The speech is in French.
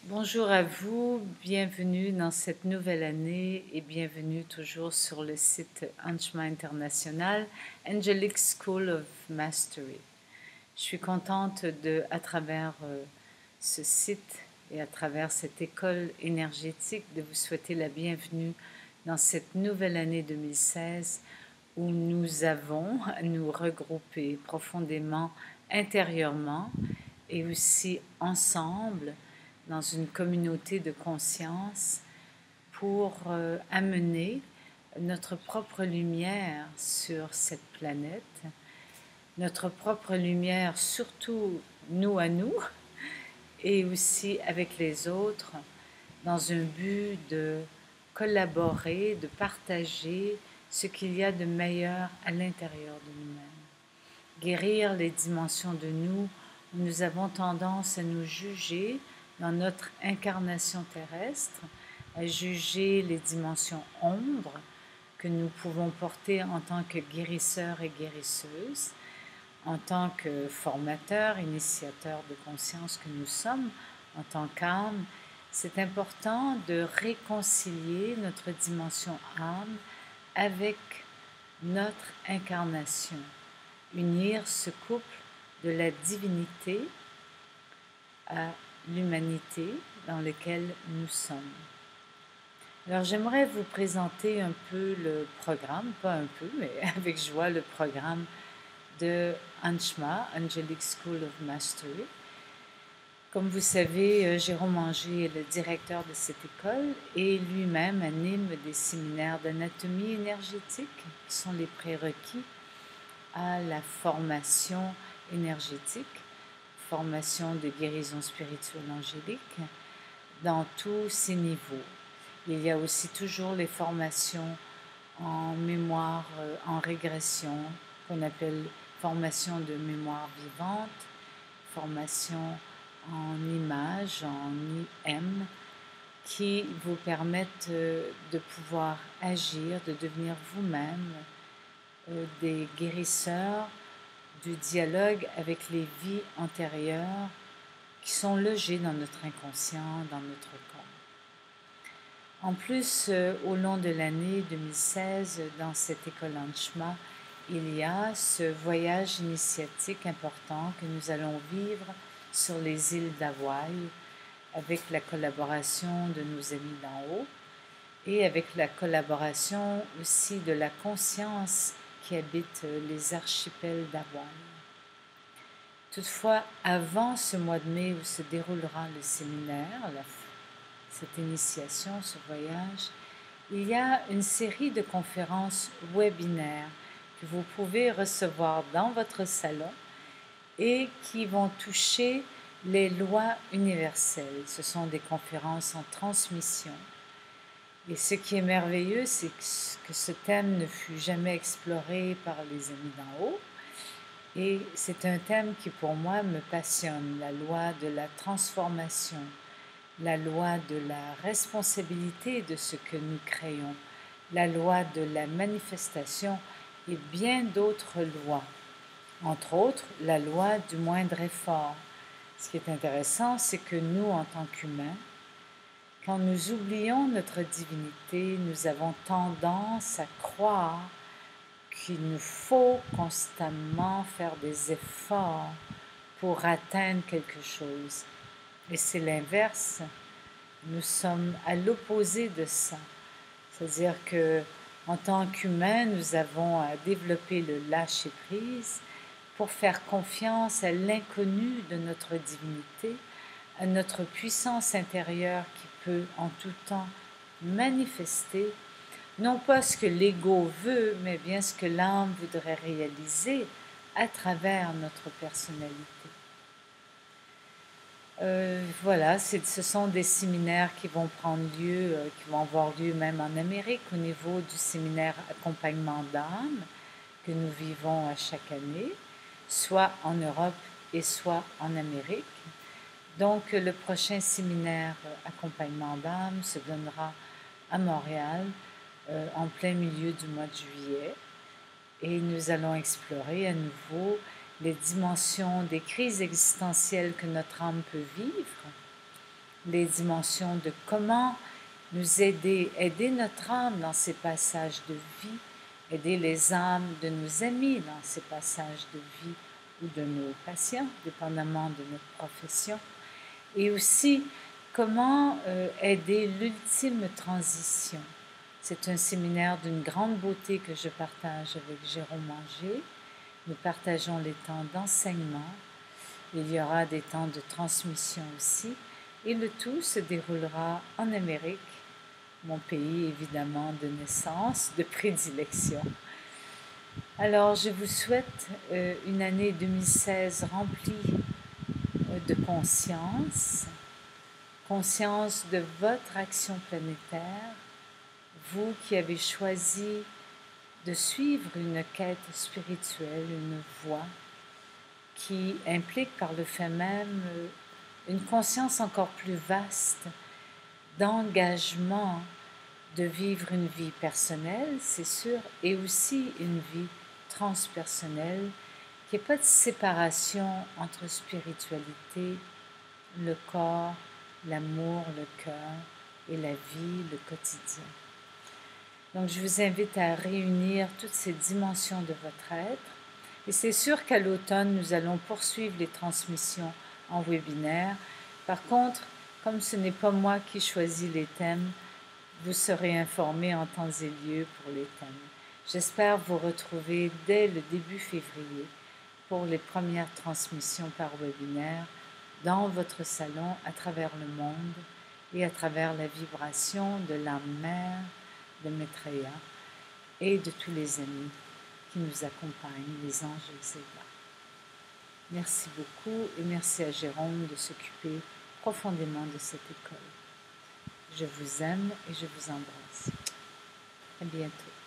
Bonjour à vous, bienvenue dans cette nouvelle année et bienvenue toujours sur le site Anjma International, Angelic School of Mastery. Je suis contente à travers ce site et à travers cette école énergétique, de vous souhaiter la bienvenue dans cette nouvelle année 2016 où nous avons à nous regrouper profondément intérieurement et aussi ensemble dans une communauté de conscience pour amener notre propre lumière sur cette planète, notre propre lumière surtout nous à nous et aussi avec les autres dans un but de collaborer, de partager ce qu'il y a de meilleur à l'intérieur de nous-mêmes. Guérir les dimensions de nous où nous avons tendance à nous juger dans notre incarnation terrestre, à juger les dimensions ombres que nous pouvons porter en tant que guérisseurs et guérisseuses, en tant que formateurs, initiateurs de conscience que nous sommes, en tant qu'âme. C'est important de réconcilier notre dimension âme avec notre incarnation, unir ce couple de la divinité à l'humanité dans laquelle nous sommes. Alors j'aimerais vous présenter un peu le programme, pas un peu, mais avec joie le programme de Anjma, Angelic School of Mastery. Comme vous savez, Jérôme Anger est le directeur de cette école et lui-même anime des séminaires d'anatomie énergétique qui sont les prérequis à la formation énergétique, formation de guérison spirituelle angélique dans tous ces niveaux. Il y a aussi toujours les formations en mémoire, en régression, qu'on appelle formation de mémoire vivante, formation en images, en IM, qui vous permettent de pouvoir agir, de devenir vous-même des guérisseurs du dialogue avec les vies antérieures qui sont logées dans notre inconscient, dans notre corps. En plus, au long de l'année 2016, dans cette école Anjma, il y a ce voyage initiatique important que nous allons vivre sur les îles d'Hawaï avec la collaboration de nos amis d'en haut et avec la collaboration aussi de la conscience qui habite les archipels d'Hawaï. Toutefois, avant ce mois de mai où se déroulera le séminaire, cette initiation, ce voyage, il y a une série de conférences webinaires que vous pouvez recevoir dans votre salon et qui vont toucher les lois universelles. Ce sont des conférences en transmission. Et ce qui est merveilleux, c'est que ce thème ne fut jamais exploré par les amis d'en haut. Et c'est un thème qui pour moi me passionne, la loi de la transformation, la loi de la responsabilité de ce que nous créons, la loi de la manifestation et bien d'autres lois. Entre autres, la loi du moindre effort. Ce qui est intéressant, c'est que nous, en tant qu'humains, quand nous oublions notre divinité, nous avons tendance à croire qu'il nous faut constamment faire des efforts pour atteindre quelque chose. Et c'est l'inverse. Nous sommes à l'opposé de ça. C'est-à-dire que en tant qu'humains, nous avons à développer le lâcher-prise pour faire confiance à l'inconnu de notre divinité, à notre puissance intérieure qui peut en tout temps manifester, non pas ce que l'ego veut, mais bien ce que l'âme voudrait réaliser à travers notre personnalité. Voilà, ce sont des séminaires qui vont prendre lieu, qui vont avoir lieu même en Amérique au niveau du séminaire accompagnement d'âme que nous vivons à chaque année, soit en Europe et soit en Amérique. Donc le prochain séminaire accompagnement d'âme se donnera à Montréal en plein milieu du mois de juillet et nous allons explorer à nouveau les dimensions des crises existentielles que notre âme peut vivre, les dimensions de comment nous aider notre âme dans ces passages de vie, aider les âmes de nos amis dans ces passages de vie ou de nos patients, dépendamment de notre profession, et aussi comment aider l'ultime transition. C'est un séminaire d'une grande beauté que je partage avec Jérôme Manger. Nous partageons les temps d'enseignement. Il y aura des temps de transmission aussi. Et le tout se déroulera en Amérique, mon pays évidemment de naissance, de prédilection. Alors je vous souhaite une année 2016 remplie de conscience, conscience de votre action planétaire, vous qui avez choisi de suivre une quête spirituelle, une voie qui implique par le fait même une conscience encore plus vaste d'engagement de vivre une vie personnelle, c'est sûr, et aussi une vie transpersonnelle, qu'il n'y ait pas de séparation entre spiritualité, le corps, l'amour, le cœur et la vie, le quotidien. Donc je vous invite à réunir toutes ces dimensions de votre être. Et c'est sûr qu'à l'automne, nous allons poursuivre les transmissions en webinaire. Par contre, comme ce n'est pas moi qui choisis les thèmes, vous serez informés en temps et lieu pour les thèmes. J'espère vous retrouver dès le début février pour les premières transmissions par webinaire dans votre salon à travers le monde et à travers la vibration de l'âme mère de Maitreya et de tous les amis qui nous accompagnent, les anges et là. Merci beaucoup et merci à Jérôme de s'occuper profondément de cette école. Je vous aime et je vous embrasse. À bientôt.